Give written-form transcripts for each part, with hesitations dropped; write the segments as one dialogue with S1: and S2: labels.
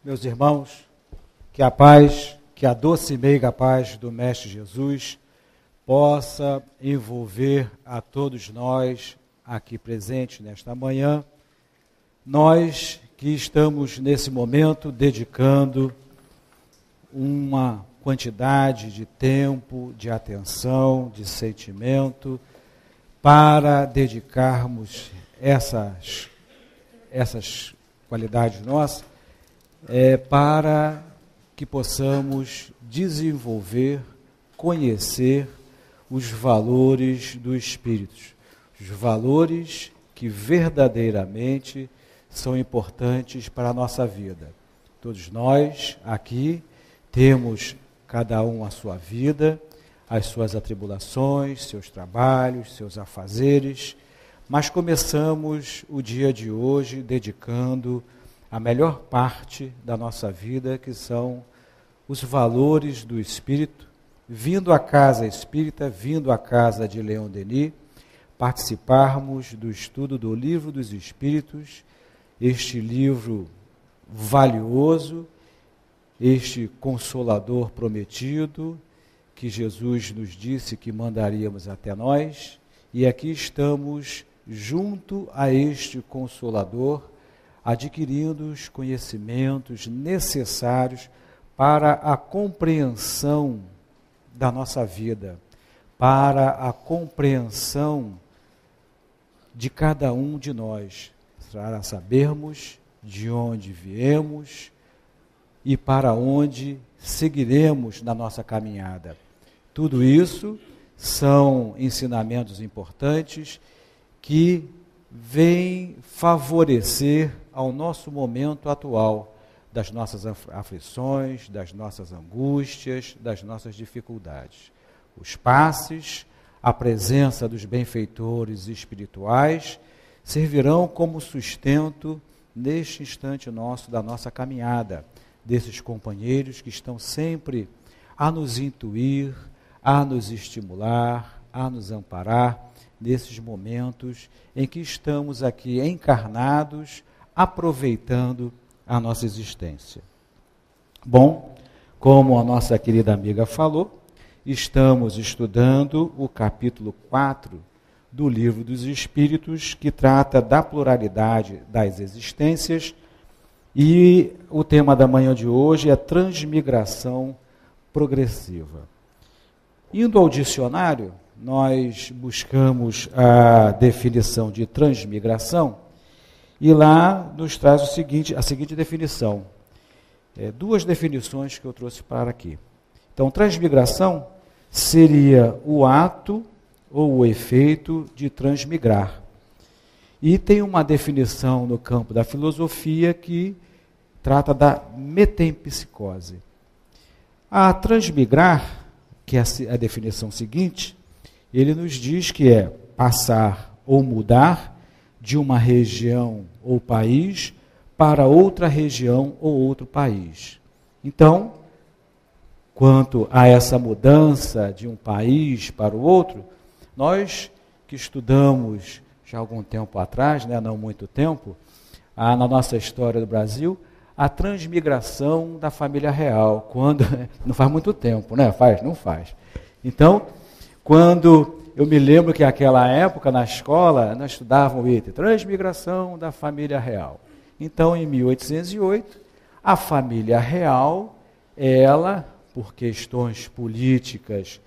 S1: Meus irmãos, que a paz, que a doce e meiga paz do Mestre Jesus possa envolver a todos nós aqui presentes nesta manhã, nós que estamos nesse momento dedicando uma quantidade de tempo, de atenção, de sentimento para dedicarmos essas qualidades nossas, para que possamos desenvolver, conhecer os valores do Espírito, os valores que verdadeiramente são importantes para a nossa vida. Todos nós aqui temos cada um a sua vida, as suas atribulações, seus trabalhos, seus afazeres, mas começamos o dia de hoje dedicando a melhor parte da nossa vida, que são os valores do Espírito, vindo à casa espírita, vindo à casa de Leon Denis, participarmos do estudo do Livro dos Espíritos, este livro valioso, este consolador prometido, que Jesus nos disse que mandaríamos até nós, e aqui estamos junto a este consolador, adquirindo os conhecimentos necessários para a compreensão da nossa vida, para a compreensão de cada um de nós, para sabermos de onde viemos e para onde seguiremos na nossa caminhada. Tudo isso são ensinamentos importantes que vêm favorecer ao nosso momento atual, das nossas aflições, das nossas angústias, das nossas dificuldades. Os passes, a presença dos benfeitores espirituais servirão como sustento neste instante nosso, da nossa caminhada, desses companheiros que estão sempre a nos intuir, a nos estimular, a nos amparar nesses momentos em que estamos aqui encarnados, aproveitando a nossa existência. Bom, como a nossa querida amiga falou, estamos estudando o capítulo 4 do Livro dos Espíritos, que trata da pluralidade das existências, e o tema da manhã de hoje é transmigração progressiva. Indo ao dicionário, nós buscamos a definição de transmigração, e lá nos traz a seguinte definição. Duas definições que eu trouxe para aqui. Então, transmigração seria o ato ou o efeito de transmigrar. E tem uma definição no campo da filosofia que trata da metempsicose. A transmigrar, que é a definição seguinte, ele nos diz que é passar ou mudar de uma região ou país para outra região ou outro país. Então, quanto a essa mudança de um país para o outro, nós que estudamos já há algum tempo atrás, não muito tempo, na nossa história do Brasil, a transmigração da família real, quando não faz muito tempo, não faz. Então, quando eu me lembro que naquela época, na escola, nós estudávamos o item, transmigração da família real. Então, em 1808, a família real, ela, por questões políticas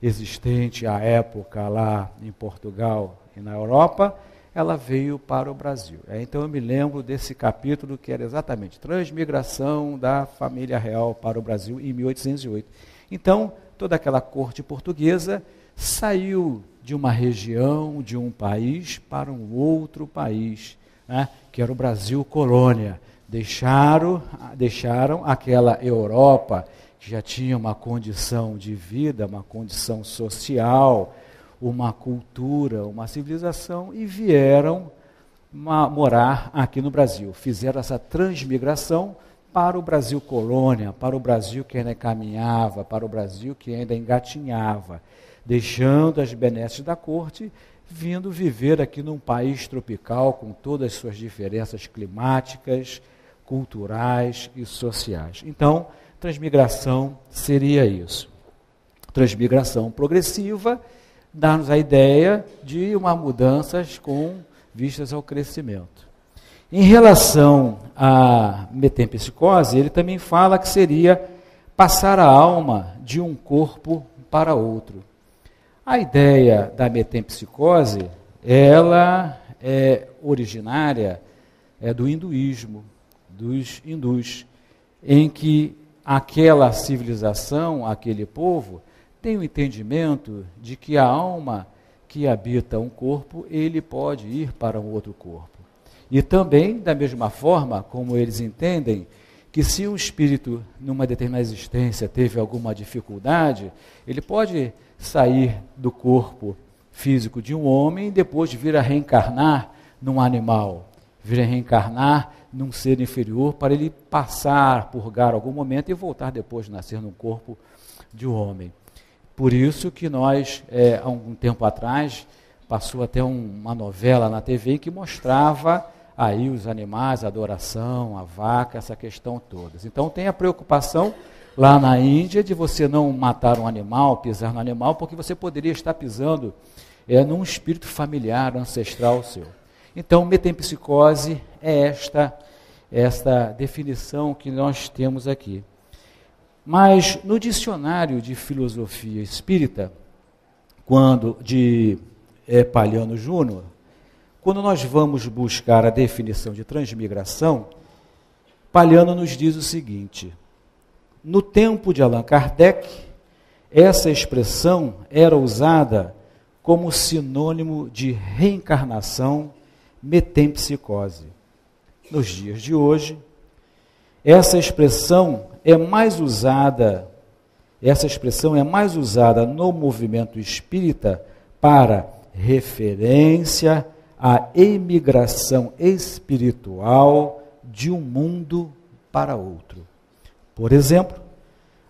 S1: existentes à época lá em Portugal e na Europa, ela veio para o Brasil. Então, eu me lembro desse capítulo que era exatamente transmigração da família real para o Brasil em 1808. Então, toda aquela corte portuguesa saiu de uma região, de um país, para um outro país, que era o Brasil colônia. Deixaram aquela Europa, que já tinha uma condição de vida, uma condição social, uma cultura, uma civilização e vieram morar aqui no Brasil. Fizeram essa transmigração para o Brasil colônia, para o Brasil que ainda caminhava, para o Brasil que ainda engatinhava, deixando as benesses da corte, vindo viver aqui num país tropical com todas as suas diferenças climáticas, culturais e sociais. Então, transmigração seria isso. Transmigração progressiva dá-nos a ideia de uma mudanças com vistas ao crescimento. Em relação à metempsicose, ele também fala que seria passar a alma de um corpo para outro. A ideia da metempsicose, ela é originária do hinduísmo, dos hindus, em que aquela civilização, aquele povo, tem o entendimento de que a alma que habita um corpo, ele pode ir para um outro corpo. E também, da mesma forma, como eles entendem, que se um espírito, numa determinada existência, teve alguma dificuldade, ele pode sair do corpo físico de um homem e depois vir a reencarnar num animal, vir a reencarnar num ser inferior, para ele passar, purgar algum momento e voltar depois a nascer num corpo de um homem. Por isso que nós, há um tempo atrás, passou até uma novela na TV que mostrava aí os animais, a adoração, a vaca, essa questão toda. Então tem a preocupação lá na Índia de você não matar um animal, pisar no animal, porque você poderia estar pisando num espírito familiar, ancestral seu. Então, metempsicose é esta definição que nós temos aqui. Mas no dicionário de filosofia espírita, de Palhano Júnior, quando nós vamos buscar a definição de transmigração, Palhano nos diz o seguinte: no tempo de Allan Kardec, essa expressão era usada como sinônimo de reencarnação, metempsicose. Nos dias de hoje, essa expressão é mais usada no movimento espírita para referência à emigração espiritual de um mundo para outro. Por exemplo,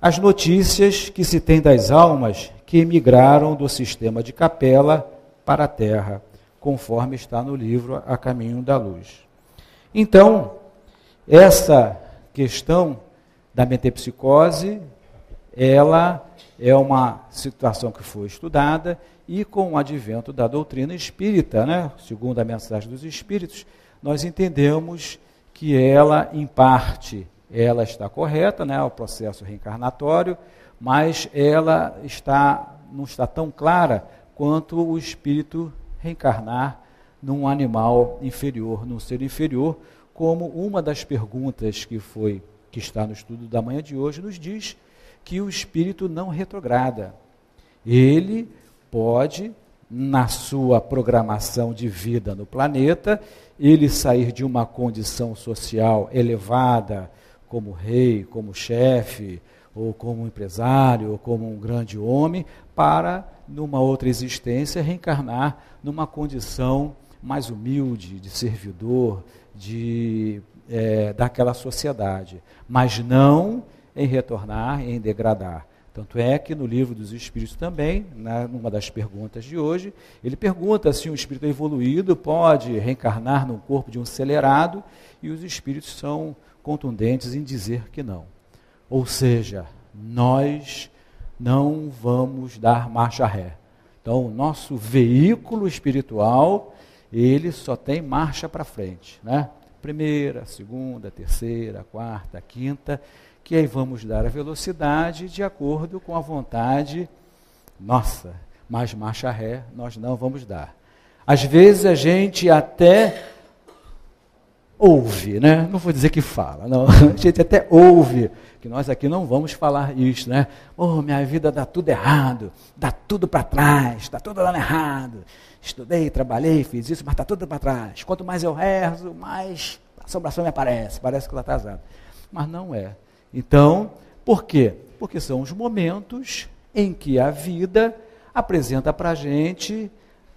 S1: as notícias que se tem das almas que emigraram do sistema de Capela para a Terra, conforme está no livro A Caminho da Luz. Então, essa questão da metempsicose, ela é uma situação que foi estudada e com o advento da doutrina espírita, segundo a mensagem dos espíritos, nós entendemos que ela, em parte, ela está correta, o processo reencarnatório, mas ela não está tão clara quanto o espírito reencarnar num animal inferior, num ser inferior, como uma das perguntas que está no estudo da manhã de hoje nos diz que o espírito não retrograda. Ele pode, na sua programação de vida no planeta, ele sair de uma condição social elevada, como rei, como chefe, ou como empresário, ou como um grande homem, para, numa outra existência, reencarnar numa condição mais humilde, de servidor, daquela sociedade, mas não em retornar, em degradar. Tanto é que no livro dos Espíritos também, numa das perguntas de hoje, ele pergunta se um espírito evoluído pode reencarnar num corpo de um acelerado, e os espíritos são contundentes em dizer que não. Ou seja, nós não vamos dar marcha ré. Então, o nosso veículo espiritual, ele só tem marcha para frente, Primeira, segunda, terceira, quarta, quinta, que aí vamos dar a velocidade de acordo com a vontade nossa, mas marcha ré nós não vamos dar. Às vezes a gente até ouve, não vou dizer que fala, não. A gente até ouve, que nós aqui não vamos falar isso, minha vida dá tudo errado, dá tudo para trás, está tudo dando errado, estudei, trabalhei, fiz isso, mas está tudo para trás, quanto mais eu rezo, mais a assombração me aparece, parece que está atrasado, mas não é. Então, por quê? Porque são os momentos em que a vida apresenta para a gente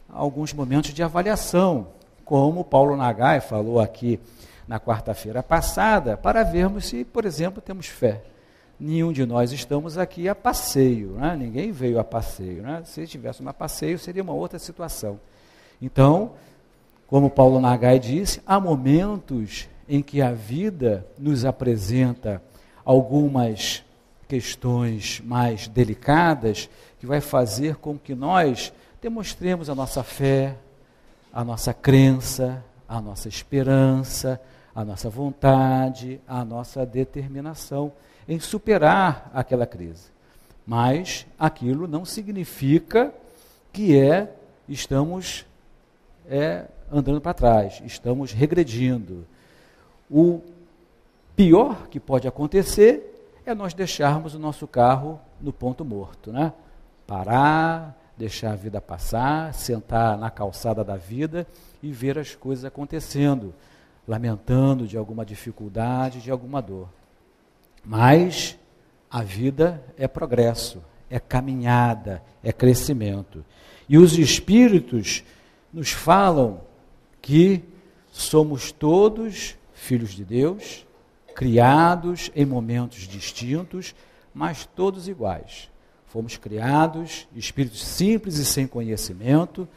S1: alguns momentos de avaliação, como Paulo Nagai falou aqui na quarta-feira passada, para vermos se, por exemplo, temos fé. Nenhum de nós estamos aqui a passeio, né? Ninguém veio a passeio. Né? Se estivéssemos a passeio, seria uma outra situação. Então, como Paulo Nagai disse, há momentos em que a vida nos apresenta algumas questões mais delicadas, que vai fazer com que nós demonstremos a nossa fé, a nossa crença, a nossa esperança, a nossa vontade, a nossa determinação em superar aquela crise. Mas aquilo não significa que estamos andando para trás, estamos regredindo. O pior que pode acontecer é nós deixarmos o nosso carro no ponto morto, né? Parar, deixar a vida passar, sentar na calçada da vida e ver as coisas acontecendo, lamentando de alguma dificuldade, de alguma dor. Mas a vida é progresso, é caminhada, é crescimento. E os Espíritos nos falam que somos todos filhos de Deus, criados em momentos distintos, mas todos iguais. Fomos criados, espíritos simples e sem conhecimento,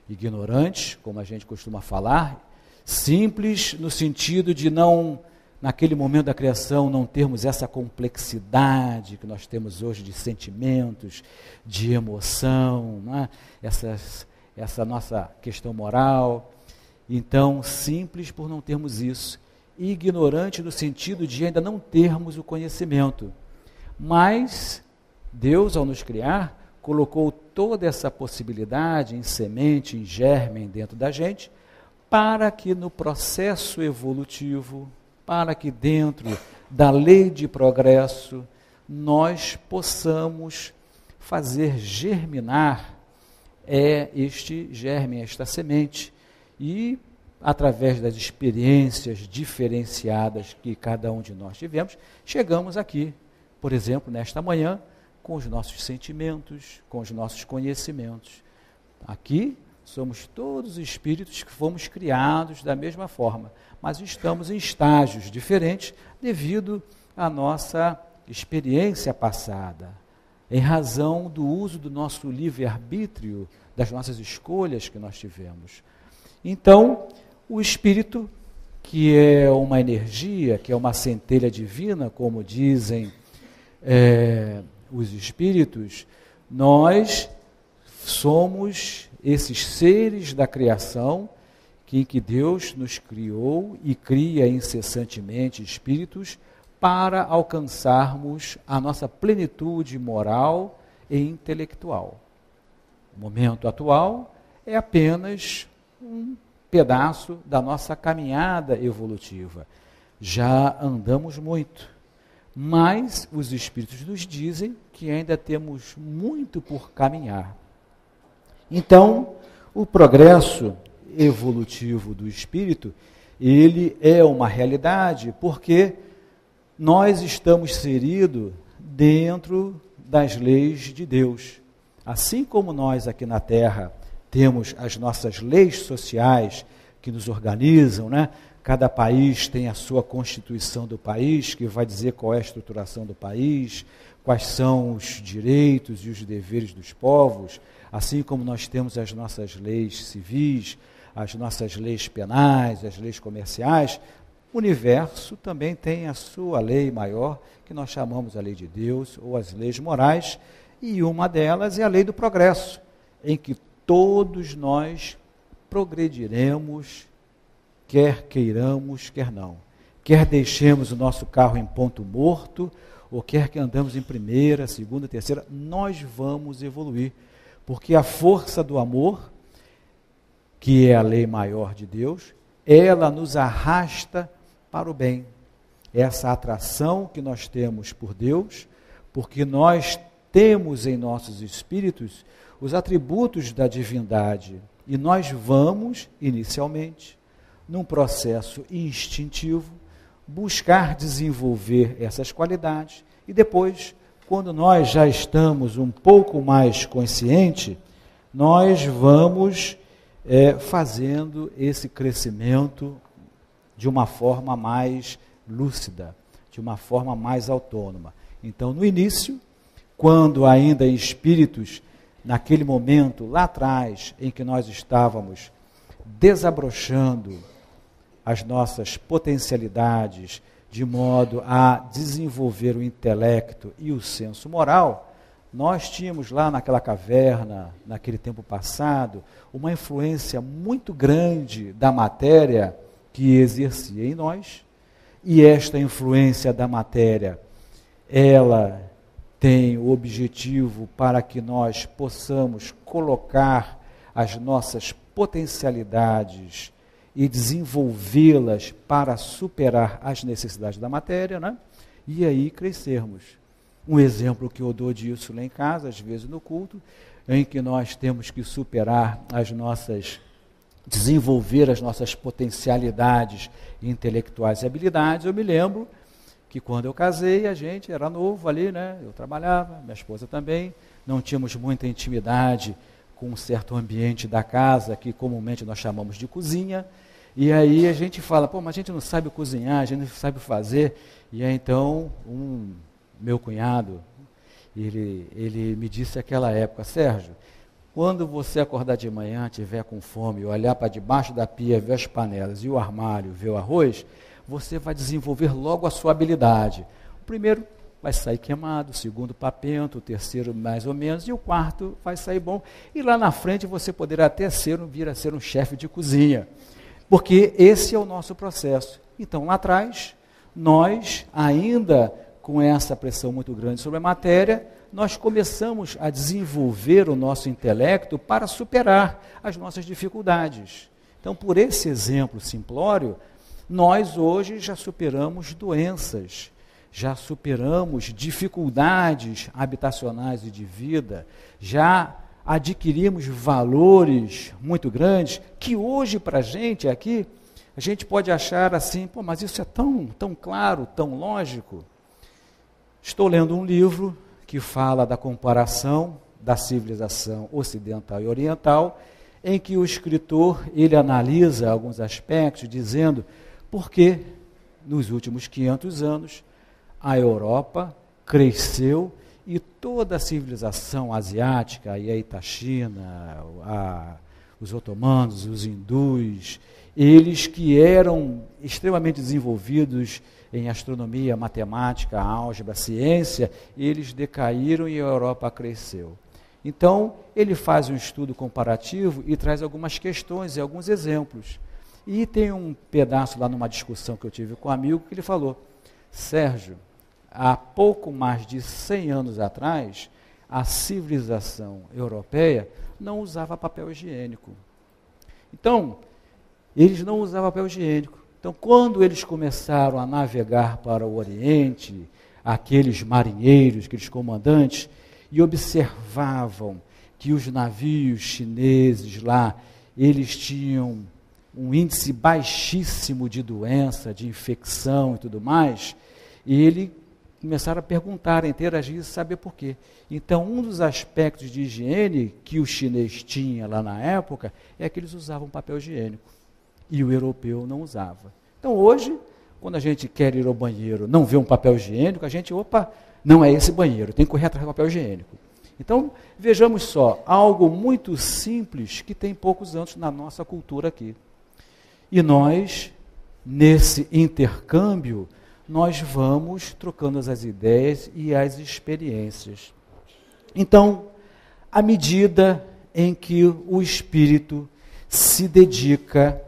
S1: ignorantes, como a gente costuma falar, simples no sentido de não, naquele momento da criação, não termos essa complexidade que nós temos hoje de sentimentos, de emoção, né? Essa nossa questão moral. Então, simples por não termos isso, e ignorante no sentido de ainda não termos o conhecimento. Mas Deus, ao nos criar, colocou toda essa possibilidade em semente, em germe dentro da gente, para que no processo evolutivo, para que dentro da lei de progresso, nós possamos fazer germinar este germe, esta semente, e através das experiências diferenciadas que cada um de nós tivemos, chegamos aqui, por exemplo, nesta manhã, com os nossos sentimentos, com os nossos conhecimentos. Aqui somos todos espíritos que fomos criados da mesma forma, mas estamos em estágios diferentes devido à nossa experiência passada, em razão do uso do nosso livre-arbítrio, das nossas escolhas que nós tivemos. Então, o espírito, que é uma energia, que é uma centelha divina, como dizem os espíritos, nós somos esses seres da criação em que Deus nos criou e cria incessantemente espíritos para alcançarmos a nossa plenitude moral e intelectual. O momento atual é apenas um pedaço da nossa caminhada evolutiva. Já andamos muito, mas os espíritos nos dizem que ainda temos muito por caminhar. Então, o progresso evolutivo do espírito, ele é uma realidade, porque nós estamos inseridos dentro das leis de Deus. Assim como nós aqui na Terra temos as nossas leis sociais que nos organizam, né? Cada país tem a sua constituição do país, que vai dizer qual é a estruturação do país, quais são os direitos e os deveres dos povos, assim como nós temos as nossas leis civis, as nossas leis penais, as leis comerciais. O universo também tem a sua lei maior, que nós chamamos a lei de Deus, ou as leis morais, e uma delas é a lei do progresso, em que todos nós progrediremos, quer queiramos, quer não. Quer deixemos o nosso carro em ponto morto, ou quer que andamos em primeira, segunda, terceira, nós vamos evoluir. Porque a força do amor, que é a lei maior de Deus, ela nos arrasta para o bem. Essa atração que nós temos por Deus, porque nós temos em nossos espíritos os atributos da divindade, e nós vamos, inicialmente, num processo instintivo, buscar desenvolver essas qualidades, e depois, quando nós já estamos um pouco mais conscientes, nós vamos fazendo esse crescimento de uma forma mais lúcida, de uma forma mais autônoma. Então, no início, quando ainda em espíritos, naquele momento lá atrás, em que nós estávamos desabrochando as nossas potencialidades, de modo a desenvolver o intelecto e o senso moral, nós tínhamos lá naquela caverna, naquele tempo passado, uma influência muito grande da matéria que exercia em nós, e esta influência da matéria, ela tem o objetivo para que nós possamos colocar as nossas potencialidades e desenvolvê-las para superar as necessidades da matéria, né? E aí crescermos. Um exemplo que eu dou disso lá em casa, às vezes no culto, em que nós temos que superar desenvolver as nossas potencialidades intelectuais e habilidades. Eu me lembro que quando eu casei, a gente era novo ali, né? Eu trabalhava, minha esposa também, não tínhamos muita intimidade com um certo ambiente da casa, que comumente nós chamamos de cozinha, e aí a gente fala, mas a gente não sabe cozinhar, a gente não sabe fazer, e aí então meu cunhado, ele me disse naquela época, Sérgio, quando você acordar de manhã, estiver com fome, olhar para debaixo da pia, ver as panelas e o armário, ver o arroz, você vai desenvolver logo a sua habilidade. O primeiro vai sair queimado, o segundo papento, o terceiro mais ou menos, e o quarto vai sair bom. E lá na frente você poderá até vir a ser um chefe de cozinha, porque esse é o nosso processo. Então, lá atrás, nós, ainda com essa pressão muito grande sobre a matéria, nós começamos a desenvolver o nosso intelecto para superar as nossas dificuldades. Então, por esse exemplo simplório, nós hoje já superamos doenças, já superamos dificuldades habitacionais e de vida, já adquirimos valores muito grandes, que hoje para a gente aqui, a gente pode achar assim, mas isso é tão claro, tão lógico. Estou lendo um livro que fala da comparação da civilização ocidental e oriental, em que o escritor, ele analisa alguns aspectos, dizendo por que nos últimos 500 anos a Europa cresceu e toda a civilização asiática, e aí está a China, os otomanos, os hindus, eles que eram extremamente desenvolvidos em astronomia, matemática, álgebra, ciência, eles decaíram e a Europa cresceu. Então, ele faz um estudo comparativo e traz algumas questões e alguns exemplos. E tem um pedaço lá numa discussão que eu tive com um amigo que ele falou, Sérgio, há pouco mais de 100 anos atrás, a civilização europeia não usava papel higiênico. Então, eles não usavam papel higiênico. Então, quando eles começaram a navegar para o Oriente, aqueles marinheiros, aqueles comandantes, e observavam que os navios chineses lá, eles tinham um índice baixíssimo de doença, de infecção e tudo mais, e eles começaram a perguntar, a interagir e saber por quê. Então, um dos aspectos de higiene que o chinês tinha lá na época é que eles usavam papel higiênico. E o europeu não usava. Então, hoje, quando a gente quer ir ao banheiro, não vê um papel higiênico, a gente, não é esse banheiro, tem que correr atrás do papel higiênico. Então, vejamos só, algo muito simples que tem poucos anos na nossa cultura aqui. E nós, nesse intercâmbio, nós vamos trocando as ideias e as experiências. Então, à medida em que o espírito se dedica,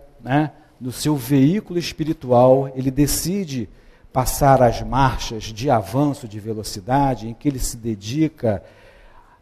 S1: no seu veículo espiritual, ele decide passar as marchas de avanço, de velocidade, em que ele se dedica,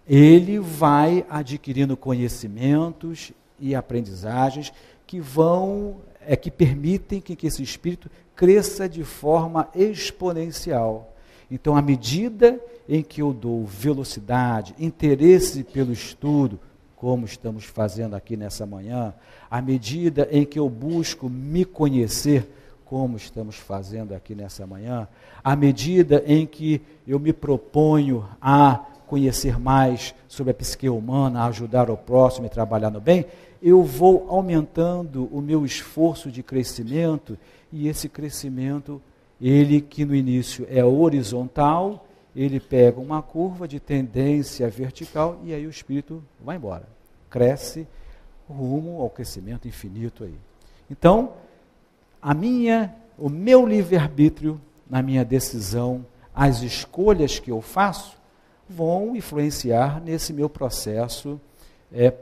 S1: ele vai adquirindo conhecimentos e aprendizagens que permitem que esse espírito cresça de forma exponencial. Então, à medida em que eu dou velocidade, interesse pelo estudo, como estamos fazendo aqui nessa manhã, à medida em que eu busco me conhecer como estamos fazendo aqui nessa manhã, à medida em que eu me proponho a conhecer mais sobre a psique humana, a ajudar o próximo e trabalhar no bem, eu vou aumentando o meu esforço de crescimento, e esse crescimento, ele que no início é horizontal, ele pega uma curva de tendência vertical e aí o espírito vai embora, cresce rumo ao crescimento infinito aí. Então, o meu livre-arbítrio na minha decisão, as escolhas que eu faço, vão influenciar nesse meu processo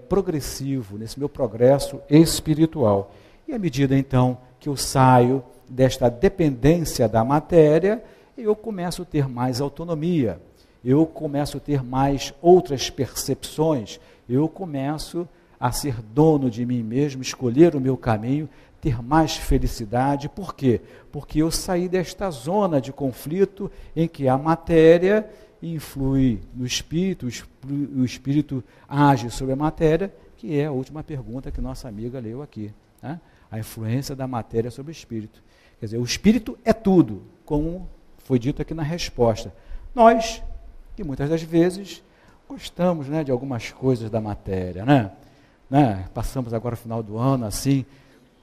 S1: progressivo, nesse meu progresso espiritual. E à medida, então, que eu saio desta dependência da matéria, eu começo a ter mais autonomia, eu começo a ter mais outras percepções, eu começo a ser dono de mim mesmo, escolher o meu caminho, ter mais felicidade. Por quê? Porque eu saí desta zona de conflito em que a matéria influi no espírito, o espírito age sobre a matéria, que é a última pergunta que nossa amiga leu aqui, né? A influência da matéria sobre o espírito. Quer dizer, o espírito é tudo, como foi dito aqui na resposta. Nós, que muitas das vezes gostamos, né, de algumas coisas da matéria, né? Passamos agora o final do ano assim,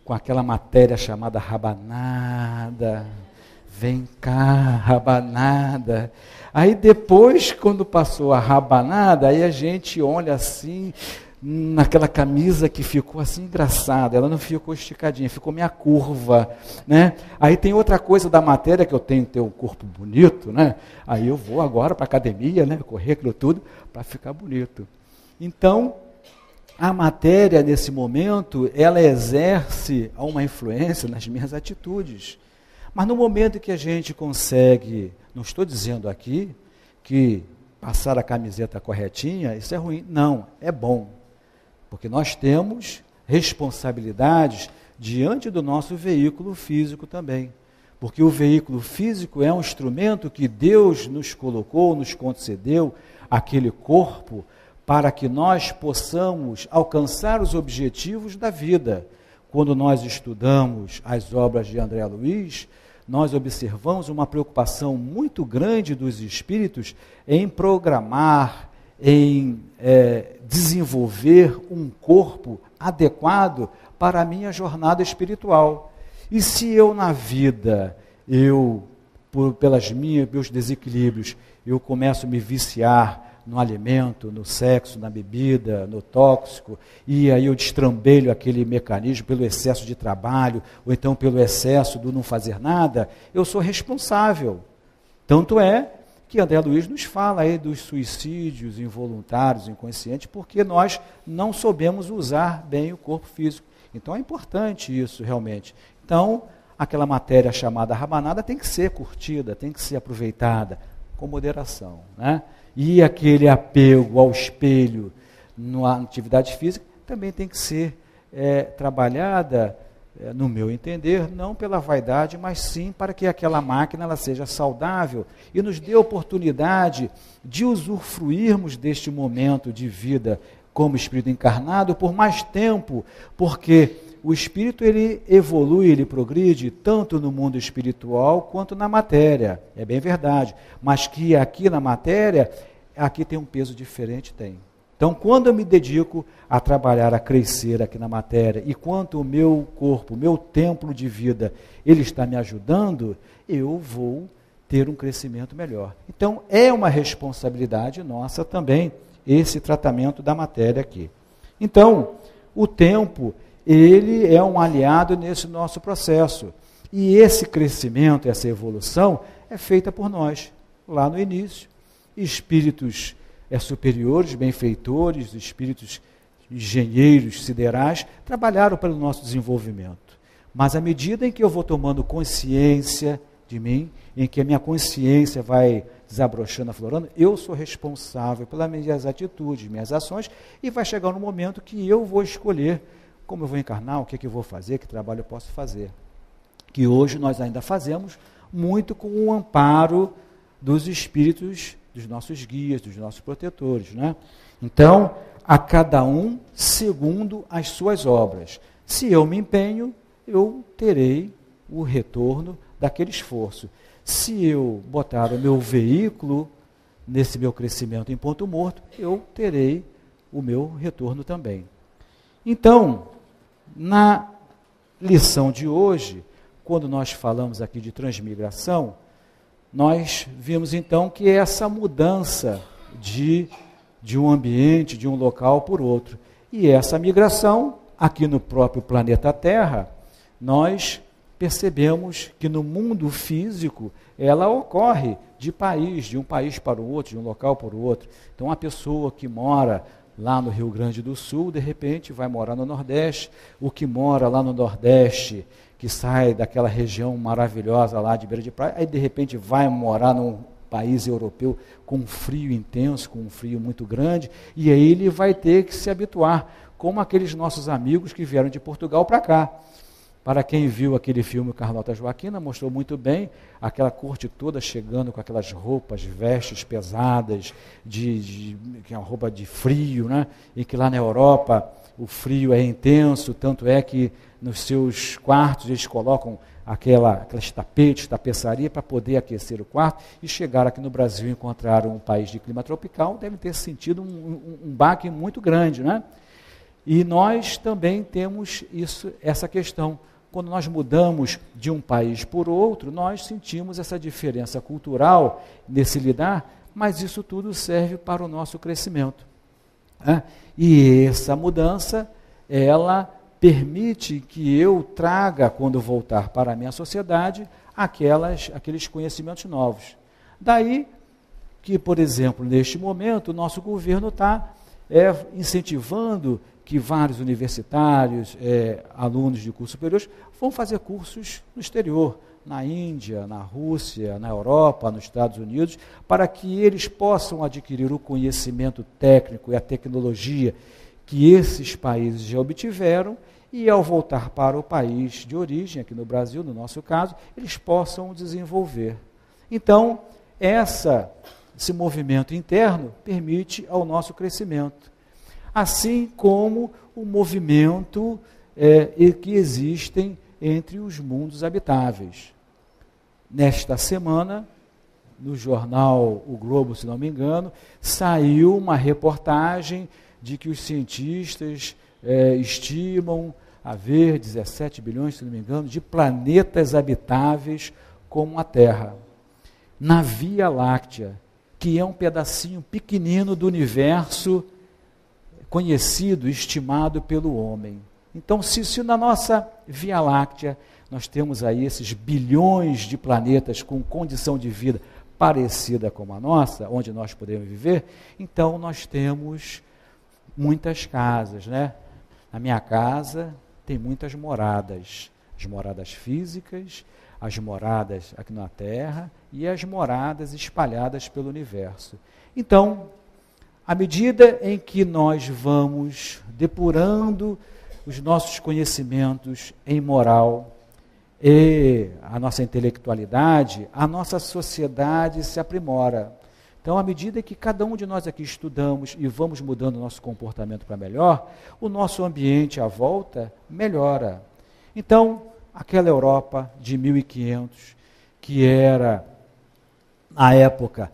S1: com aquela matéria chamada rabanada. Vem cá, rabanada. Aí depois, quando passou a rabanada, aí a gente olha assim, naquela camisa que ficou assim engraçada, ela não ficou esticadinha, ficou meia curva, né? Aí tem outra coisa da matéria, que eu tenho que ter um corpo bonito, né? Aí eu vou agora para a academia, né? Correr aquilo tudo para ficar bonito. Então, a matéria, nesse momento, ela exerce uma influência nas minhas atitudes. Mas no momento que a gente consegue, não estou dizendo aqui que passar a camiseta corretinha, isso é ruim. Não, é bom. Porque nós temos responsabilidades diante do nosso veículo físico também. Porque o veículo físico é um instrumento que Deus nos colocou, nos concedeu, aquele corpo, para que nós possamos alcançar os objetivos da vida. Quando nós estudamos as obras de André Luiz, nós observamos uma preocupação muito grande dos espíritos em programar, em desenvolver um corpo adequado para a minha jornada espiritual. E se eu na vida, pelos meus desequilíbrios, eu começo a me viciar no alimento, no sexo, na bebida, no tóxico, e aí eu destrambelho aquele mecanismo pelo excesso de trabalho, ou então pelo excesso do não fazer nada, eu sou responsável. Tanto é que André Luiz nos fala aí dos suicídios involuntários, inconscientes, porque nós não soubemos usar bem o corpo físico. Então é importante isso realmente. Então, aquela matéria chamada rabanada tem que ser curtida, tem que ser aproveitada com moderação, né? E aquele apego ao espelho na atividade física também tem que ser trabalhada, no meu entender, não pela vaidade, mas sim para que aquela máquina ela seja saudável e nos dê oportunidade de usufruirmos deste momento de vida como espírito encarnado por mais tempo, porque o espírito ele evolui, ele progride tanto no mundo espiritual quanto na matéria, é bem verdade, mas que aqui na matéria, aqui tem um peso diferente, tem. Então, quando eu me dedico a trabalhar, a crescer aqui na matéria, e quanto o meu corpo, o meu templo de vida, ele está me ajudando, eu vou ter um crescimento melhor. Então, é uma responsabilidade nossa também, esse tratamento da matéria aqui. Então, o tempo, ele é um aliado nesse nosso processo. E esse crescimento, essa evolução, é feita por nós, lá no início. Espíritos superiores, benfeitores, espíritos engenheiros, siderais, trabalharam para o nosso desenvolvimento. Mas à medida em que eu vou tomando consciência de mim, em que a minha consciência vai desabrochando, aflorando, eu sou responsável pelas minhas atitudes, minhas ações, e vai chegar um momento que eu vou escolher como eu vou encarnar, o que eu vou fazer, que trabalho eu posso fazer. Que hoje nós ainda fazemos muito com o amparo dos espíritos, dos nossos guias, dos nossos protetores, né? Então, a cada um segundo as suas obras. Se eu me empenho, eu terei o retorno daquele esforço. Se eu botar o meu veículo nesse meu crescimento em ponto morto, eu terei o meu retorno também. Então, na lição de hoje, quando nós falamos aqui de transmigração, nós vimos então que essa mudança de um ambiente, de um local por outro. E essa migração, aqui no próprio planeta Terra, nós percebemos que no mundo físico, ela ocorre de um país para o outro, de um local para o outro. Então, a pessoa que mora lá no Rio Grande do Sul, de repente vai morar no Nordeste, o que mora lá no Nordeste, que sai daquela região maravilhosa lá de beira de praia, aí de repente vai morar num país europeu com um frio intenso, com um frio muito grande, e aí ele vai ter que se habituar, como aqueles nossos amigos que vieram de Portugal para cá. Para quem viu aquele filme Carlota Joaquina, mostrou muito bem aquela corte toda chegando com aquelas roupas, vestes pesadas, que é uma roupa de frio, né? E que lá na Europa o frio é intenso, tanto é que nos seus quartos eles colocam aqueles tapetes, tapeçaria para poder aquecer o quarto, e chegaram aqui no Brasil e encontraram um país de clima tropical, devem ter sentido um baque muito grande, né? E nós também temos essa questão. Quando nós mudamos de um país por outro, nós sentimos essa diferença cultural nesse lidar, mas isso tudo serve para o nosso crescimento. Né? E essa mudança, ela permite que eu traga, quando voltar para a minha sociedade, aqueles conhecimentos novos. Daí que, por exemplo, neste momento, o nosso governo está incentivando que vários universitários, alunos de cursos superiores, vão fazer cursos no exterior, na Índia, na Rússia, na Europa, nos Estados Unidos, para que eles possam adquirir o conhecimento técnico e a tecnologia que esses países já obtiveram, e ao voltar para o país de origem, aqui no Brasil, no nosso caso, eles possam desenvolver. Então, esse movimento interno permite ao nosso crescimento. Assim como o movimento que existem entre os mundos habitáveis. Nesta semana, no jornal O Globo, se não me engano, saiu uma reportagem de que os cientistas estimam haver 17 bilhões, se não me engano, de planetas habitáveis como a Terra. Na Via Láctea, que é um pedacinho pequenino do universo conhecido, estimado pelo homem. Então, se na nossa Via Láctea nós temos aí esses bilhões de planetas com condição de vida parecida com a nossa, onde nós podemos viver, então nós temos muitas casas, né? Na minha casa tem muitas moradas, as moradas físicas, as moradas aqui na Terra e as moradas espalhadas pelo universo. Então, à medida em que nós vamos depurando os nossos conhecimentos em moral e a nossa intelectualidade, a nossa sociedade se aprimora. Então, à medida que cada um de nós aqui estudamos e vamos mudando o nosso comportamento para melhor, o nosso ambiente à volta melhora. Então, aquela Europa de 1500, que era, na época,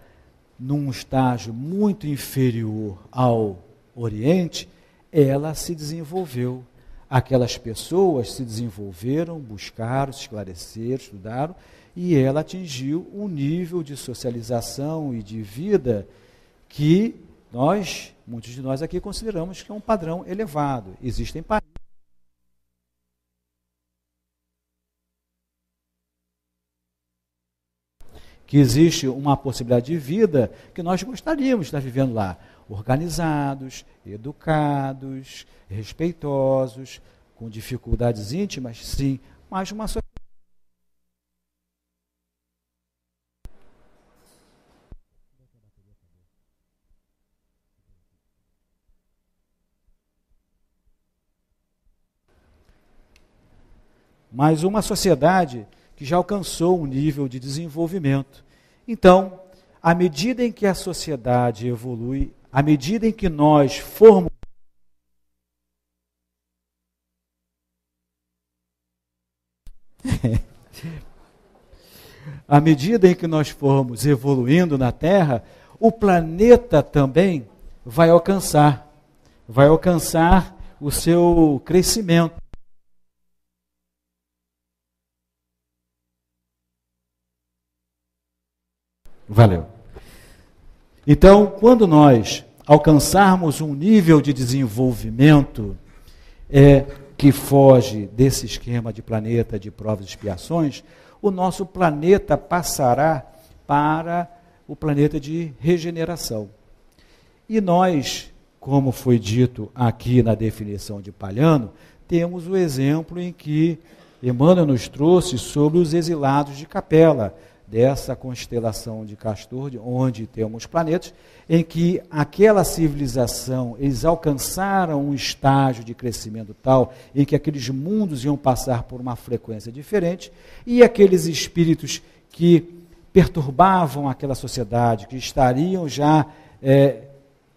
S1: num estágio muito inferior ao Oriente, ela se desenvolveu. Aquelas pessoas se desenvolveram, buscaram, se esclareceram, estudaram, e ela atingiu um nível de socialização e de vida que muitos de nós aqui consideramos que é um padrão elevado. Existem países que existe uma possibilidade de vida que nós gostaríamos de estar vivendo lá, organizados, educados, respeitosos, com dificuldades íntimas, sim, mas uma sociedade. Mas uma sociedade que já alcançou um nível de desenvolvimento. Então, à medida em que a sociedade evolui, à medida em que nós formos À medida em que nós formos evoluindo na Terra, o planeta também vai alcançar o seu crescimento. Valeu. Então, quando nós alcançarmos um nível de desenvolvimento que foge desse esquema de planeta de provas e expiações, o nosso planeta passará para o planeta de regeneração. E nós, como foi dito aqui na definição de Palhano, temos o exemplo em que Emmanuel nos trouxe sobre os exilados de Capela, dessa constelação de Castor, onde temos planetas, em que aquela civilização, eles alcançaram um estágio de crescimento tal, em que aqueles mundos iam passar por uma frequência diferente, e aqueles espíritos que perturbavam aquela sociedade, que estariam já,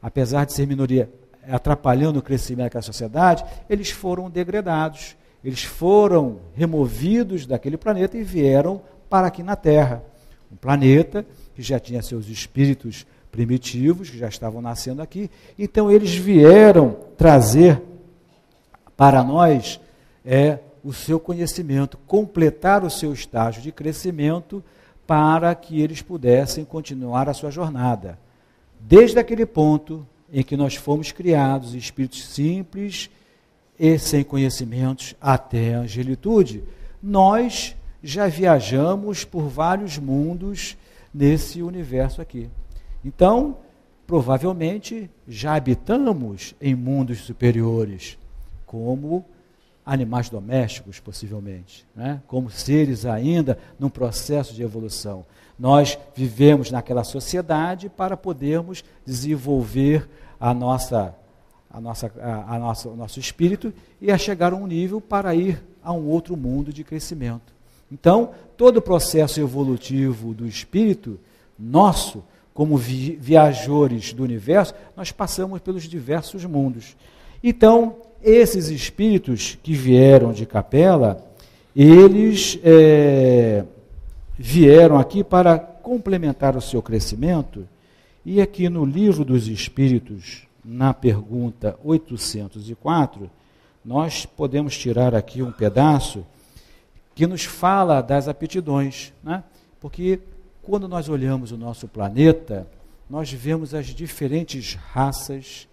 S1: apesar de ser minoria, atrapalhando o crescimento daquela sociedade, eles foram degradados, eles foram removidos daquele planeta e vieram para aqui na Terra. Um planeta que já tinha seus espíritos primitivos, que já estavam nascendo aqui. Então, eles vieram trazer para nós o seu conhecimento, completar o seu estágio de crescimento para que eles pudessem continuar a sua jornada. Desde aquele ponto em que nós fomos criados, espíritos simples e sem conhecimentos, até a angelitude, nós já viajamos por vários mundos nesse universo aqui. Então, provavelmente, já habitamos em mundos superiores, como animais domésticos, possivelmente, né? Como seres ainda num processo de evolução. Nós vivemos naquela sociedade para podermos desenvolver o nosso espírito e a chegar a um nível para ir a um outro mundo de crescimento. Então, todo o processo evolutivo do espírito nosso, como viajores do universo, nós passamos pelos diversos mundos. Então, esses espíritos que vieram de Capela, eles vieram aqui para complementar o seu crescimento, e aqui no Livro dos Espíritos, na pergunta 804, nós podemos tirar aqui um pedaço que nos fala das aptidões, né? Porque quando nós olhamos o nosso planeta, nós vemos as diferentes raças,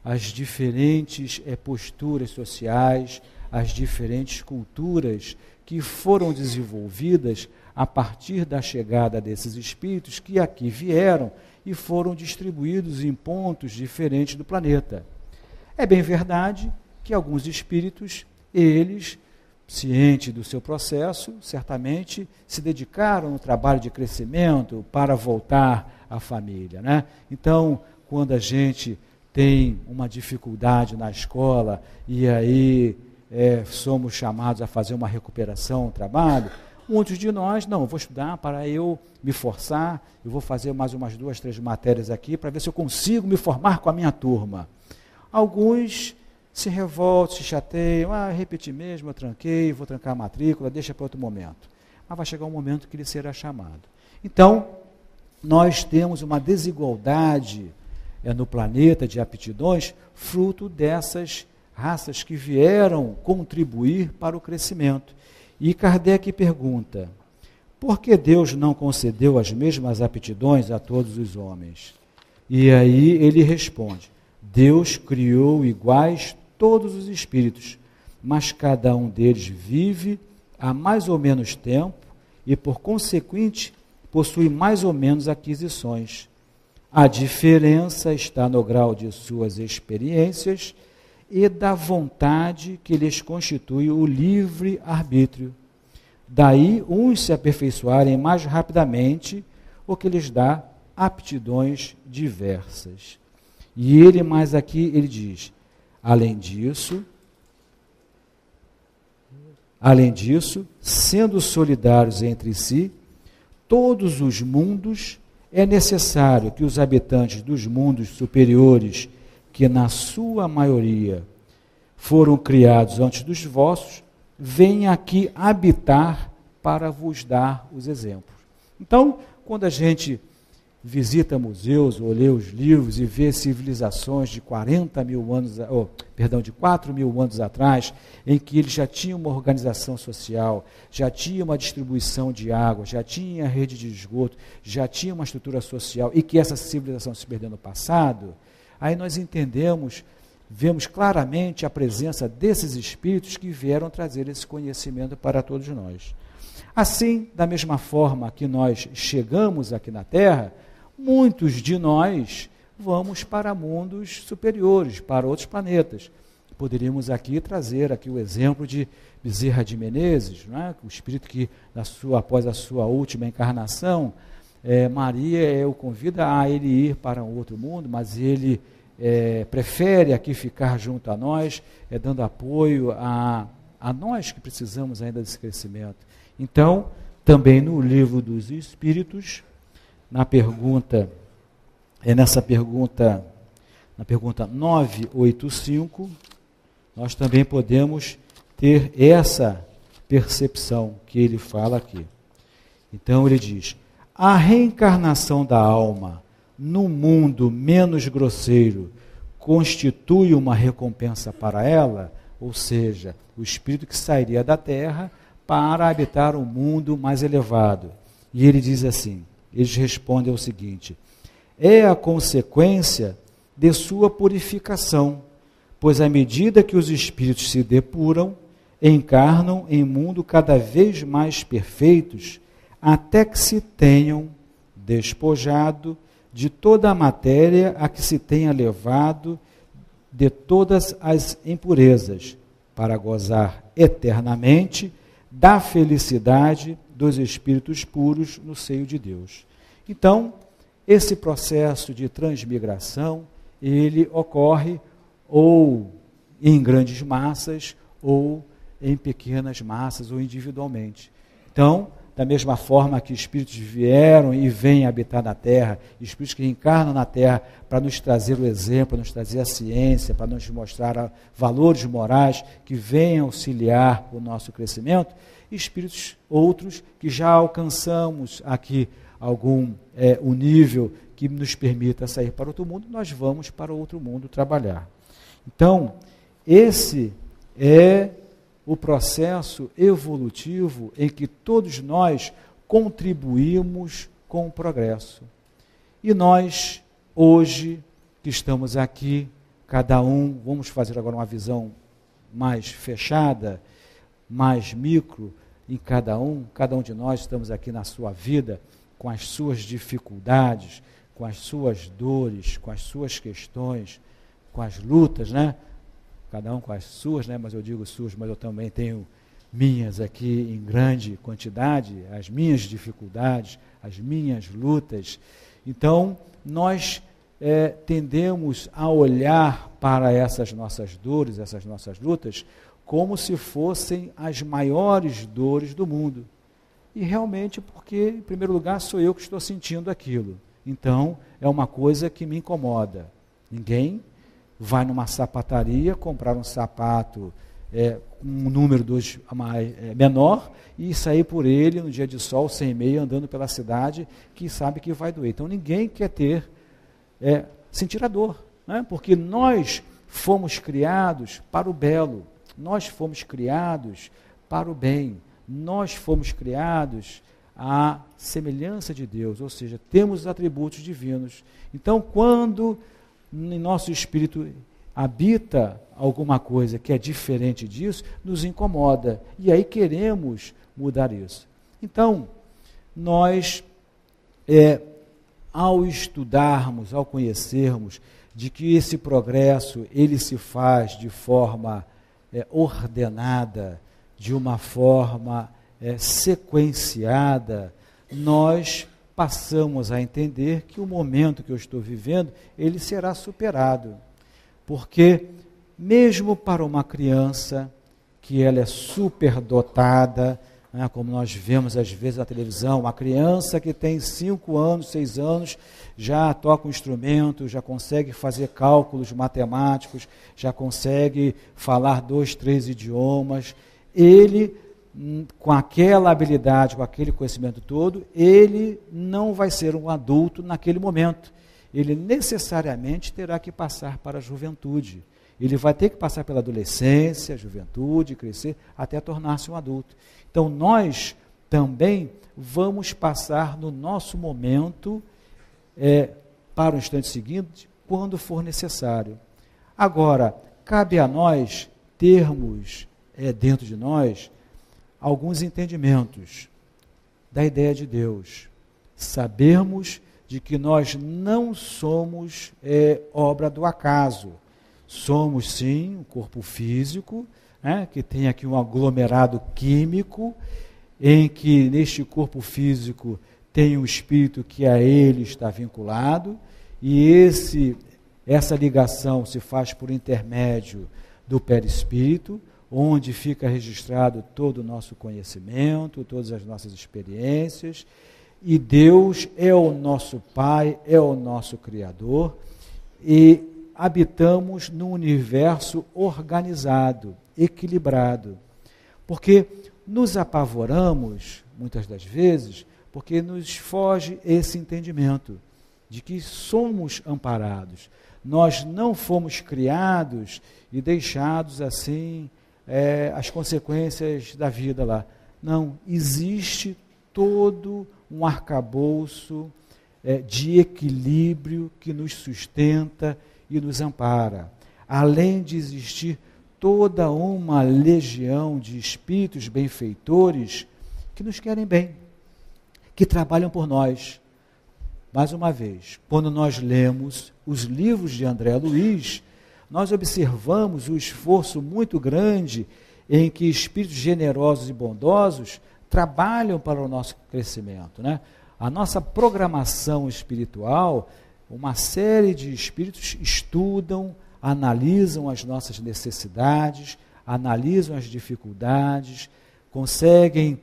S1: as diferentes posturas sociais, as diferentes culturas que foram desenvolvidas a partir da chegada desses espíritos que aqui vieram e foram distribuídos em pontos diferentes do planeta. É bem verdade que alguns espíritos, eles, cientes do seu processo, certamente se dedicaram ao trabalho de crescimento para voltar à família, né? Então, quando a gente tem uma dificuldade na escola e aí somos chamados a fazer uma recuperação, um trabalho, muitos de nós, não, eu vou estudar para eu me forçar, eu vou fazer mais umas 2, 3 matérias aqui para ver se eu consigo me formar com a minha turma. Alguns se revoltam, se chateiam, repeti mesmo, eu tranquei, vou trancar a matrícula, deixa para outro momento. Mas vai chegar um momento que ele será chamado. Então, nós temos uma desigualdade no planeta de aptidões, fruto dessas raças que vieram contribuir para o crescimento. E Kardec pergunta, por que Deus não concedeu as mesmas aptidões a todos os homens? E aí ele responde, Deus criou iguais todos os espíritos, mas cada um deles vive há mais ou menos tempo e, por consequente, possui mais ou menos aquisições. A diferença está no grau de suas experiências e da vontade que lhes constitui o livre-arbítrio. Daí, uns se aperfeiçoarem mais rapidamente, o que lhes dá aptidões diversas. E ele, mais aqui, ele diz, além disso, sendo solidários entre si, todos os mundos, é necessário que os habitantes dos mundos superiores, que na sua maioria foram criados antes dos vossos, venham aqui habitar para vos dar os exemplos. Então, quando a gente visita museus ou lê os livros e vê civilizações de 4 mil anos atrás, em que eles já tinham uma organização social, já tinha uma distribuição de água, já tinha rede de esgoto, já tinha uma estrutura social, e que essa civilização se perdeu no passado, aí nós entendemos, vemos claramente a presença desses espíritos que vieram trazer esse conhecimento para todos nós. Assim, da mesma forma que nós chegamos aqui na Terra, muitos de nós vamos para mundos superiores, para outros planetas. Poderíamos aqui trazer aqui o exemplo de Bezerra de Menezes, não é? O espírito que, após a sua última encarnação, Maria o convida a ele ir para um outro mundo, mas ele prefere aqui ficar junto a nós, dando apoio a nós que precisamos ainda desse crescimento. Então, também no livro dos Espíritos, na pergunta 985, nós também podemos ter essa percepção que ele fala aqui. Então ele diz: a reencarnação da alma no mundo menos grosseiro constitui uma recompensa para ela, ou seja, o espírito que sairia da Terra para habitar um mundo mais elevado. E ele diz assim, eles respondem o seguinte: é a consequência de sua purificação, pois à medida que os espíritos se depuram, encarnam em mundo cada vez mais perfeitos, até que se tenham despojado de toda a matéria a que se tenha levado de todas as impurezas, para gozar eternamente da felicidade dos espíritos puros no seio de Deus. Então, esse processo de transmigração, ele ocorre ou em grandes massas, ou em pequenas massas, ou individualmente. Então, da mesma forma que espíritos vieram e vêm habitar na Terra, espíritos que reencarnam na Terra para nos trazer o exemplo, para nos trazer a ciência, para nos mostrar valores morais que venham auxiliar o nosso crescimento, espíritos outros que já alcançamos aqui o nível que nos permita sair para outro mundo, nós vamos para outro mundo trabalhar. Então, esse é o processo evolutivo em que todos nós contribuímos com o progresso. E nós, hoje, que estamos aqui, cada um, vamos fazer agora uma visão mais fechada, mais micro em cada um de nós estamos aqui na sua vida, com as suas dificuldades, com as suas dores, com as suas questões, com as lutas, né? Cada um com as suas, né? Mas eu digo suas, mas eu também tenho minhas aqui em grande quantidade, as minhas dificuldades, as minhas lutas. Então, nós tendemos a olhar para essas nossas dores, essas nossas lutas, como se fossem as maiores dores do mundo. E realmente, porque, em primeiro lugar, sou eu que estou sentindo aquilo. Então, é uma coisa que me incomoda. Ninguém vai numa sapataria comprar um sapato com um número 2 menor e sair por ele no dia de sol, sem meia, andando pela cidade, que sabe que vai doer. Então, ninguém quer sentir a dor, né? Porque nós fomos criados para o belo, nós fomos criados para o bem, nós fomos criados à semelhança de Deus, ou seja, temos os atributos divinos. Então, quando em nosso espírito habita alguma coisa que é diferente disso, nos incomoda, e aí queremos mudar isso. Então, nós, ao estudarmos, ao conhecermos de que esse progresso, ele se faz de forma ordenada, de uma forma sequenciada, nós passamos a entender que o momento que eu estou vivendo, ele será superado. Porque mesmo para uma criança, que ela é superdotada, né, como nós vemos às vezes na televisão, uma criança que tem 5 anos, 6 anos, já toca um instrumento, já consegue fazer cálculos matemáticos, já consegue falar 2, 3 idiomas, ele, com aquela habilidade, com aquele conhecimento todo, ele não vai ser um adulto naquele momento. Ele necessariamente terá que passar para a juventude. Ele vai ter que passar pela adolescência, juventude, crescer, até tornar-se um adulto. Então, nós também vamos passar no nosso momento para o instante seguinte, quando for necessário. Agora, cabe a nós termos dentro de nós alguns entendimentos da ideia de Deus. Sabermos de que nós não somos obra do acaso. Somos, sim, um corpo físico, que tem aqui um aglomerado químico, em que neste corpo físico tem um espírito que a ele está vinculado, e essa ligação se faz por intermédio do perispírito, onde fica registrado todo o nosso conhecimento, todas as nossas experiências, e Deus é o nosso Pai, é o nosso Criador, e habitamos num universo organizado, equilibrado, porque nos apavoramos, muitas das vezes, porque nos foge esse entendimento de que somos amparados. Nós não fomos criados e deixados assim, as consequências da vida lá. Não, existe todo um arcabouço de equilíbrio que nos sustenta e nos ampara. Além de existir toda uma legião de espíritos benfeitores que nos querem bem, que trabalham por nós. Mais uma vez, quando nós lemos os livros de André Luiz, nós observamos o esforço muito grande em que espíritos generosos e bondosos trabalham para o nosso crescimento, né? A nossa programação espiritual, uma série de espíritos estudam, analisam as nossas necessidades, analisam as dificuldades, conseguem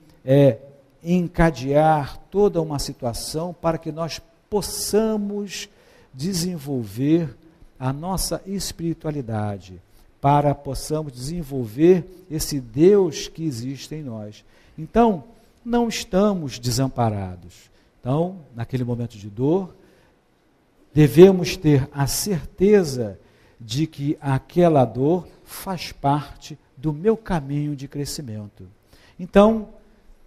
S1: encadear toda uma situação para que nós possamos desenvolver a nossa espiritualidade, para possamos desenvolver esse Deus que existe em nós. Então, não estamos desamparados. Então, naquele momento de dor, devemos ter a certeza de que aquela dor faz parte do meu caminho de crescimento. Então,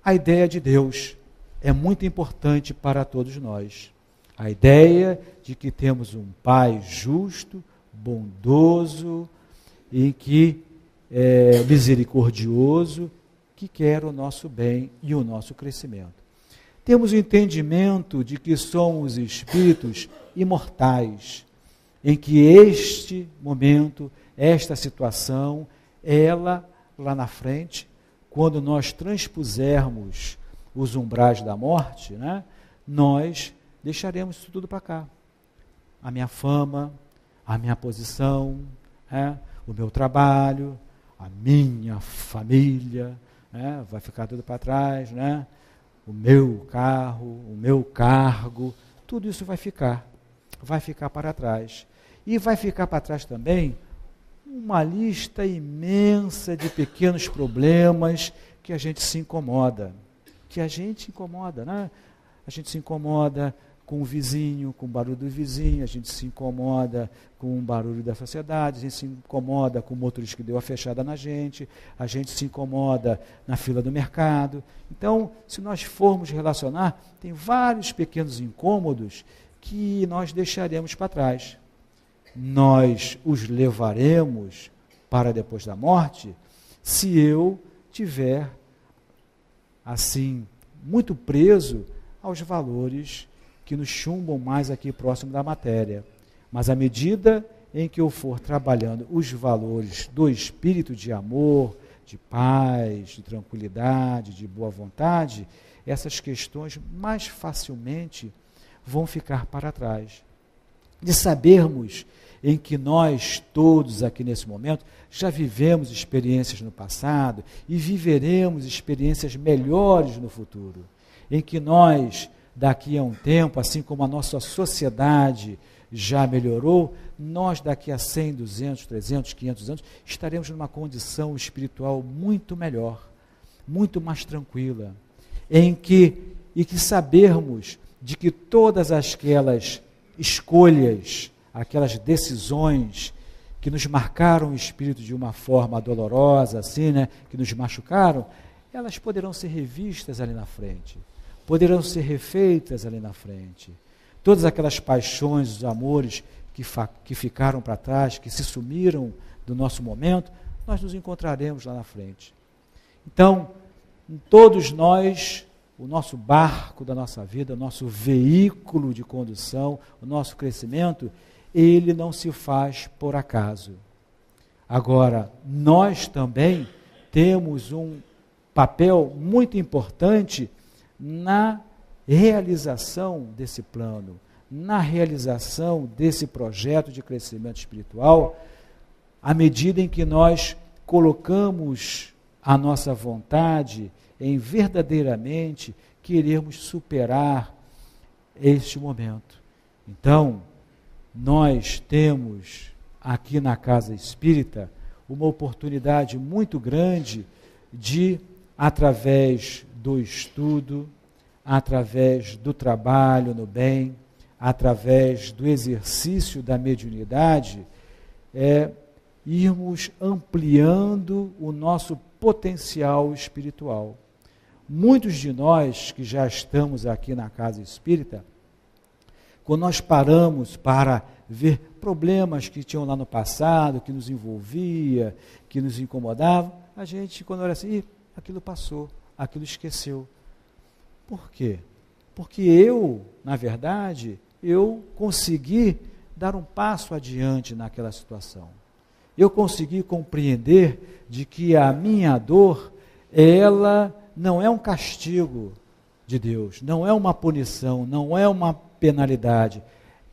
S1: a ideia de Deus é muito importante para todos nós. A ideia de que temos um Pai justo, bondoso e que é misericordioso, que quer o nosso bem e o nosso crescimento. Temos o entendimento de que somos espíritos imortais, em que este momento, esta situação, ela, lá na frente, quando nós transpusermos os umbrais da morte, né, nós deixaremos isso tudo para cá. A minha fama, a minha posição, o meu trabalho, a minha família, vai ficar tudo para trás, né? O meu carro, o meu cargo, tudo isso vai ficar para trás. E vai ficar para trás também uma lista imensa de pequenos problemas que a gente se incomoda. Né? A gente se incomoda com o vizinho, com o barulho do vizinho, a gente se incomoda com o barulho da sociedade, a gente se incomoda com o motorista que deu a fechada na gente, a gente se incomoda na fila do mercado. Então, se nós formos relacionar, tem vários pequenos incômodos que nós deixaremos para trás. Nós os levaremos para depois da morte se eu tiver, assim, muito preso aos valores que nos chumbam mais aqui próximo da matéria. Mas à medida em que eu for trabalhando os valores do espírito de amor, de paz, de tranquilidade, de boa vontade, essas questões mais facilmente vão ficar para trás. De sabermos em que nós todos aqui nesse momento já vivemos experiências no passado e viveremos experiências melhores no futuro, em que nós, daqui a um tempo, assim como a nossa sociedade já melhorou, nós daqui a 100, 200, 300, 500 anos estaremos numa condição espiritual muito melhor, muito mais tranquila, e que sabermos de que todas aquelas escolhas, aquelas decisões que nos marcaram o espírito de uma forma dolorosa, assim, né, que nos machucaram, elas poderão ser revistas ali na frente, poderão ser refeitas ali na frente. Todas aquelas paixões, os amores que ficaram para trás, que se sumiram do nosso momento, nós nos encontraremos lá na frente. Então, todos nós, o nosso barco da nossa vida, o nosso veículo de condução, o nosso crescimento, ele não se faz por acaso. Agora, nós também temos um papel muito importante na realização desse plano, na realização desse projeto de crescimento espiritual, à medida em que nós colocamos a nossa vontade em verdadeiramente querermos superar este momento. Então, nós temos aqui na Casa Espírita uma oportunidade muito grande de, através do estudo, através do trabalho no bem, através do exercício da mediunidade, irmos ampliando o nosso potencial espiritual. Muitos de nós que já estamos aqui na Casa Espírita, quando nós paramos para ver problemas que tinham lá no passado, que nos envolvia, que nos incomodavam, a gente, quando olha assim, aquilo passou, aquilo esqueceu. Por quê? Porque eu, na verdade, eu consegui dar um passo adiante naquela situação. Eu consegui compreender de que a minha dor, ela não é um castigo de Deus, não é uma punição, não é uma penalidade,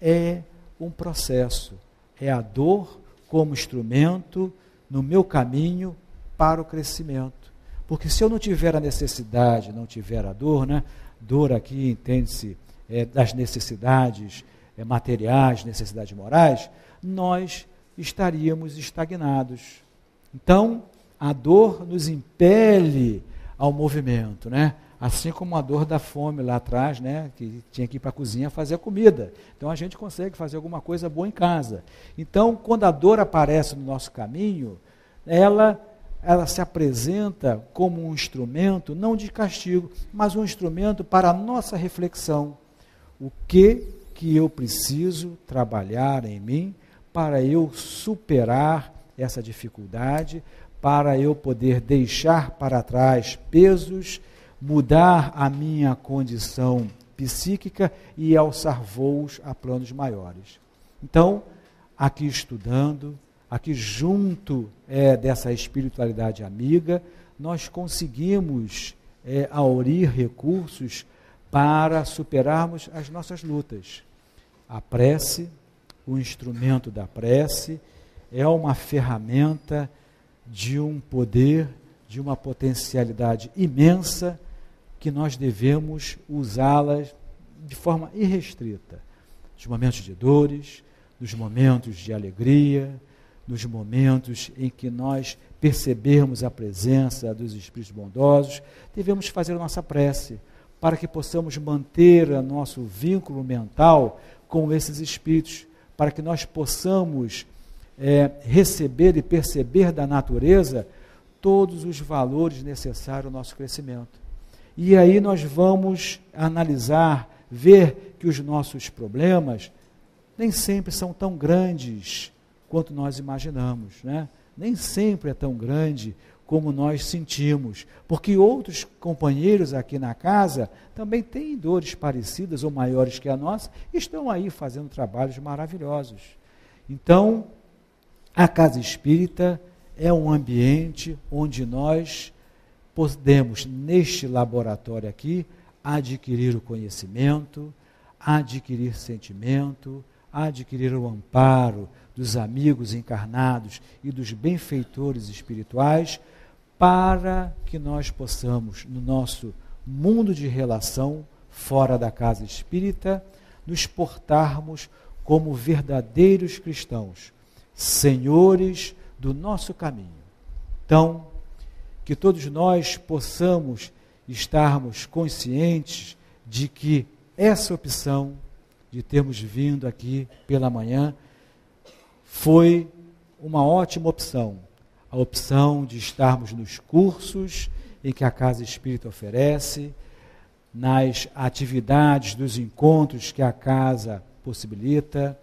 S1: é um processo, é a dor como instrumento no meu caminho para o crescimento. Porque se eu não tiver a necessidade, não tiver a dor, né? Dor aqui entende-se das necessidades materiais, necessidades morais, nós estaríamos estagnados. Então, a dor nos impele ao movimento, né? Assim como a dor da fome lá atrás, né? Que tinha que ir para a cozinha fazer a comida. Então, a gente consegue fazer alguma coisa boa em casa. Então, quando a dor aparece no nosso caminho, ela se apresenta como um instrumento, não de castigo, mas um instrumento para a nossa reflexão. O que eu preciso trabalhar em mim para eu superar essa dificuldade, para eu poder deixar para trás pesos, mudar a minha condição psíquica e alçar voos a planos maiores. Então, aqui estudando, aqui junto dessa espiritualidade amiga, nós conseguimos aurir recursos para superarmos as nossas lutas. A prece, o instrumento da prece, é uma ferramenta de um poder, de uma potencialidade imensa, que nós devemos usá-las de forma irrestrita. Nos momentos de dores, nos momentos de alegria, nos momentos em que nós percebermos a presença dos Espíritos bondosos, devemos fazer a nossa prece, para que possamos manter o nosso vínculo mental com esses Espíritos, para que nós possamos receber e perceber da natureza todos os valores necessários ao nosso crescimento. E aí nós vamos analisar, ver que os nossos problemas nem sempre são tão grandes quanto nós imaginamos, né? Nem sempre é tão grande como nós sentimos, porque outros companheiros aqui na casa também têm dores parecidas ou maiores que a nossa, e estão aí fazendo trabalhos maravilhosos. Então, a Casa Espírita é um ambiente onde nós podemos, neste laboratório aqui, adquirir o conhecimento, adquirir sentimento, adquirir o amparo dos amigos encarnados e dos benfeitores espirituais, para que nós possamos, no nosso mundo de relação, fora da Casa Espírita, nos portarmos como verdadeiros cristãos, senhores do nosso caminho. Então, que todos nós possamos estarmos conscientes de que essa opção de termos vindo aqui pela manhã foi uma ótima opção. A opção de estarmos nos cursos em que a Casa Espírita oferece, nas atividades dos encontros que a Casa possibilita,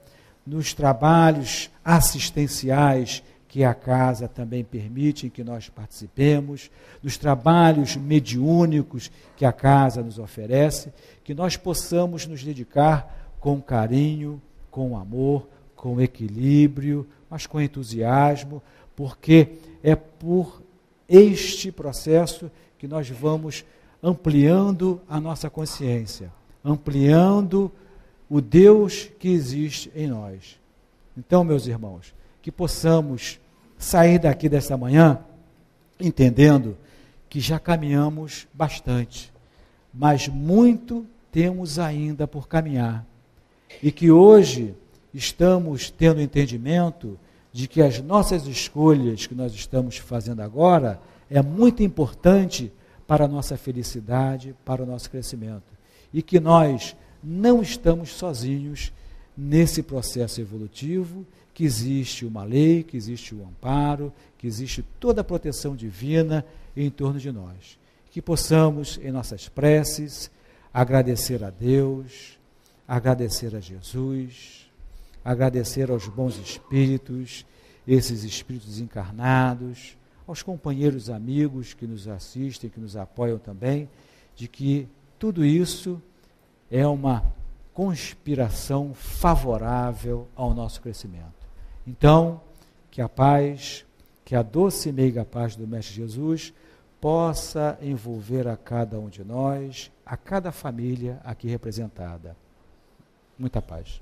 S1: nos trabalhos assistenciais que a Casa também permite que nós participemos, nos trabalhos mediúnicos que a Casa nos oferece, que nós possamos nos dedicar com carinho, com amor, com equilíbrio, mas com entusiasmo, porque é por este processo que nós vamos ampliando a nossa consciência, ampliando o Deus que existe em nós. Então, meus irmãos, que possamos sair daqui desta manhã entendendo que já caminhamos bastante, mas muito temos ainda por caminhar. E que hoje estamos tendo entendimento de que as nossas escolhas que nós estamos fazendo agora é muito importante para a nossa felicidade, para o nosso crescimento. E que nós não estamos sozinhos nesse processo evolutivo, que existe uma lei, que existe o amparo, que existe toda a proteção divina em torno de nós. Que possamos, em nossas preces, agradecer a Deus, agradecer a Jesus, agradecer aos bons espíritos, esses espíritos encarnados, aos companheiros amigos que nos assistem, que nos apoiam também, de que tudo isso é uma conspiração favorável ao nosso crescimento. Então, que a paz, que a doce e meiga paz do Mestre Jesus possa envolver a cada um de nós, a cada família aqui representada. Muita paz.